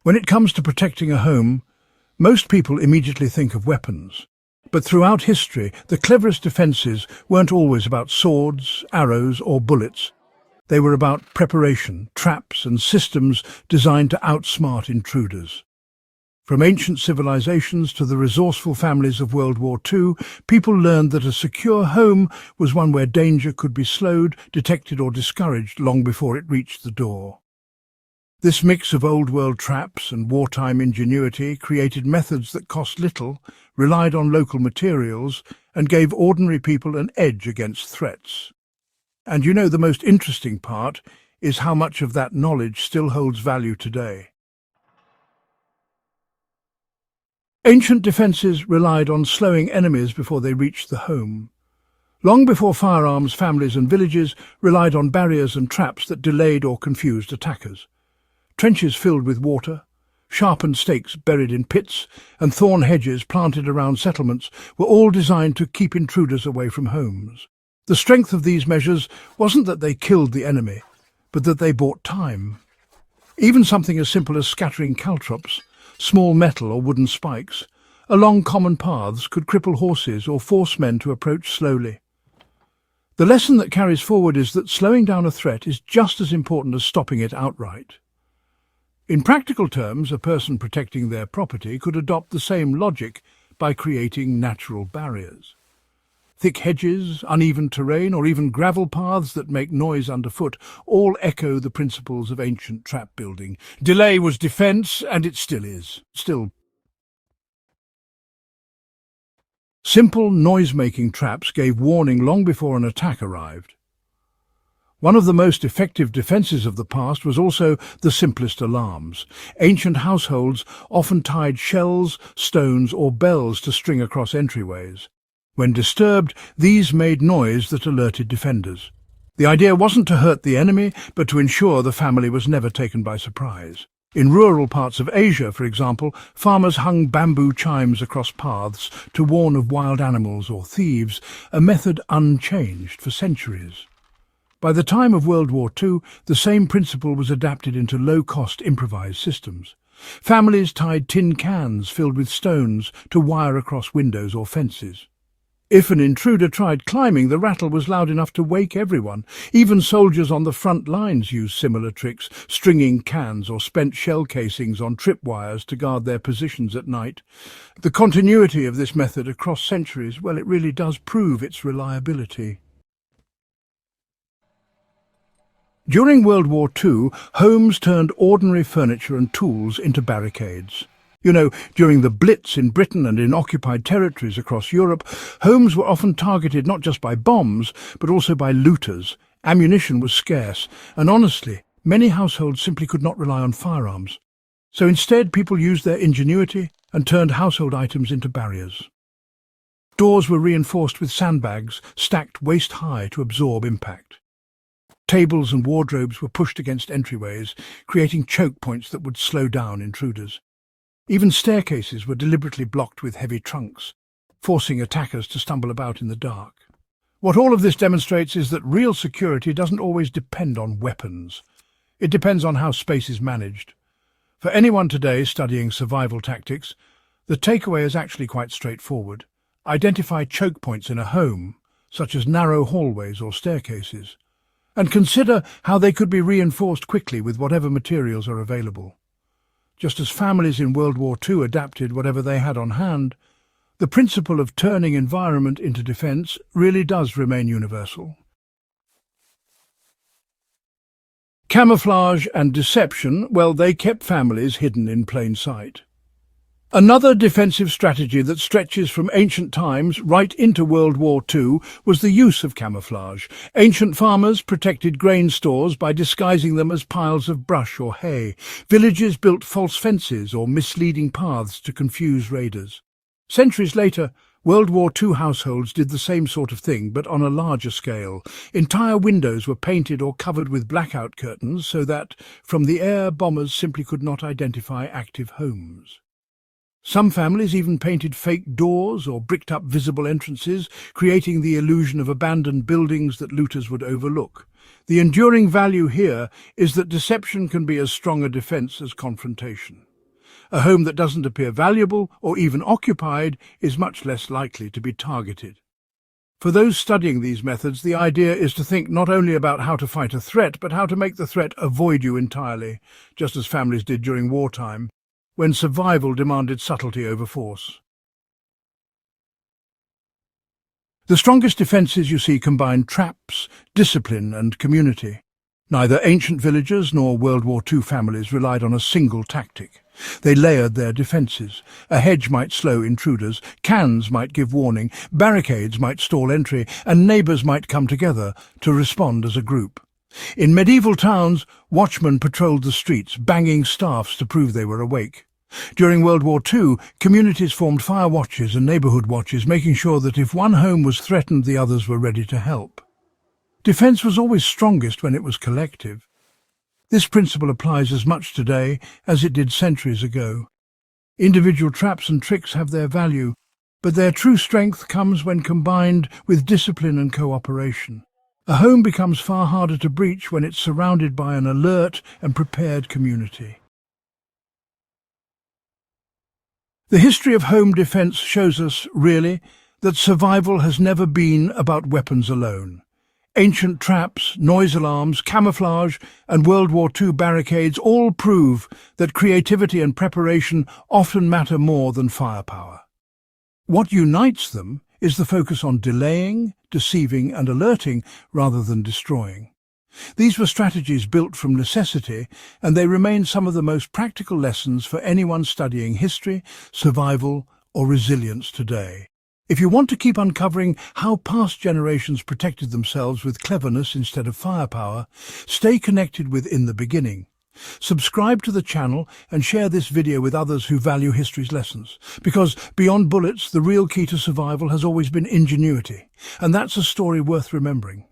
When it comes to protecting a home, most people immediately think of weapons. But throughout history, the cleverest defences weren't always about swords, arrows or bullets. They were about preparation, traps and systems designed to outsmart intruders. From ancient civilizations to the resourceful families of World War II, people learned that a secure home was one where danger could be slowed, detected or discouraged long before it reached the door. This mix of old-world traps and wartime ingenuity created methods that cost little, relied on local materials, and gave ordinary people an edge against threats. And you know, the most interesting part is how much of that knowledge still holds value today. Ancient defences relied on slowing enemies before they reached the home. Long before firearms, families and villages relied on barriers and traps that delayed or confused attackers. Trenches filled with water, sharpened stakes buried in pits, and thorn hedges planted around settlements were all designed to keep intruders away from homes. The strength of these measures wasn't that they killed the enemy, but that they bought time. Even something as simple as scattering caltrops, small metal or wooden spikes, along common paths could cripple horses or force men to approach slowly. The lesson that carries forward is that slowing down a threat is just as important as stopping it outright. In practical terms, a person protecting their property could adopt the same logic by creating natural barriers. Thick hedges, uneven terrain, or even gravel paths that make noise underfoot all echo the principles of ancient trap building. Delay was defense, and it still is. Simple noise-making traps gave warning long before an attack arrived. One of the most effective defences of the past was also the simplest alarms. Ancient households often tied shells, stones or bells to string across entryways. When disturbed, these made noise that alerted defenders. The idea wasn't to hurt the enemy, but to ensure the family was never taken by surprise. In rural parts of Asia, for example, farmers hung bamboo chimes across paths to warn of wild animals or thieves, a method unchanged for centuries. By the time of World War II, the same principle was adapted into low-cost improvised systems. Families tied tin cans filled with stones to wire across windows or fences. If an intruder tried climbing, the rattle was loud enough to wake everyone. Even soldiers on the front lines used similar tricks, stringing cans or spent shell casings on tripwires to guard their positions at night. The continuity of this method across centuries, well, it really does prove its reliability. During World War II, homes turned ordinary furniture and tools into barricades. You know, during the Blitz in Britain and in occupied territories across Europe, homes were often targeted not just by bombs, but also by looters. Ammunition was scarce, and honestly, many households simply could not rely on firearms. So instead, people used their ingenuity and turned household items into barriers. Doors were reinforced with sandbags, stacked waist-high to absorb impact. Tables and wardrobes were pushed against entryways, creating choke points that would slow down intruders. Even staircases were deliberately blocked with heavy trunks, forcing attackers to stumble about in the dark. What all of this demonstrates is that real security doesn't always depend on weapons. It depends on how space is managed. For anyone today studying survival tactics, the takeaway is actually quite straightforward. Identify choke points in a home, such as narrow hallways or staircases, and consider how they could be reinforced quickly with whatever materials are available. Just as families in World War II adapted whatever they had on hand, the principle of turning environment into defence really does remain universal. Camouflage and deception, well, they kept families hidden in plain sight. Another defensive strategy that stretches from ancient times right into World War II was the use of camouflage. Ancient farmers protected grain stores by disguising them as piles of brush or hay. Villages built false fences or misleading paths to confuse raiders. Centuries later, World War II households did the same sort of thing, but on a larger scale. Entire windows were painted or covered with blackout curtains so that, from the air, bombers simply could not identify active homes. Some families even painted fake doors or bricked up visible entrances, creating the illusion of abandoned buildings that looters would overlook. The enduring value here is that deception can be as strong a defense as confrontation. A home that doesn't appear valuable or even occupied is much less likely to be targeted. For those studying these methods, the idea is to think not only about how to fight a threat, but how to make the threat avoid you entirely, just as families did during wartime, when survival demanded subtlety over force. The strongest defences you see combine traps, discipline and community. Neither ancient villagers nor World War II families relied on a single tactic. They layered their defences. A hedge might slow intruders, cans might give warning, barricades might stall entry, and neighbours might come together to respond as a group. In medieval towns, watchmen patrolled the streets, banging staffs to prove they were awake. During World War II, communities formed fire watches and neighbourhood watches, making sure that if one home was threatened, the others were ready to help. Defence was always strongest when it was collective. This principle applies as much today as it did centuries ago. Individual traps and tricks have their value, but their true strength comes when combined with discipline and cooperation. A home becomes far harder to breach when it's surrounded by an alert and prepared community. The history of home defence shows us, really, that survival has never been about weapons alone. Ancient traps, noise alarms, camouflage, and World War II barricades all prove that creativity and preparation often matter more than firepower. What unites them is the focus on delaying, deceiving, and alerting rather than destroying. These were strategies built from necessity, and they remain some of the most practical lessons for anyone studying history, survival, or resilience today. If you want to keep uncovering how past generations protected themselves with cleverness instead of firepower, stay connected with In the Beginning. Subscribe to the channel and share this video with others who value history's lessons, because beyond bullets, the real key to survival has always been ingenuity, and that's a story worth remembering.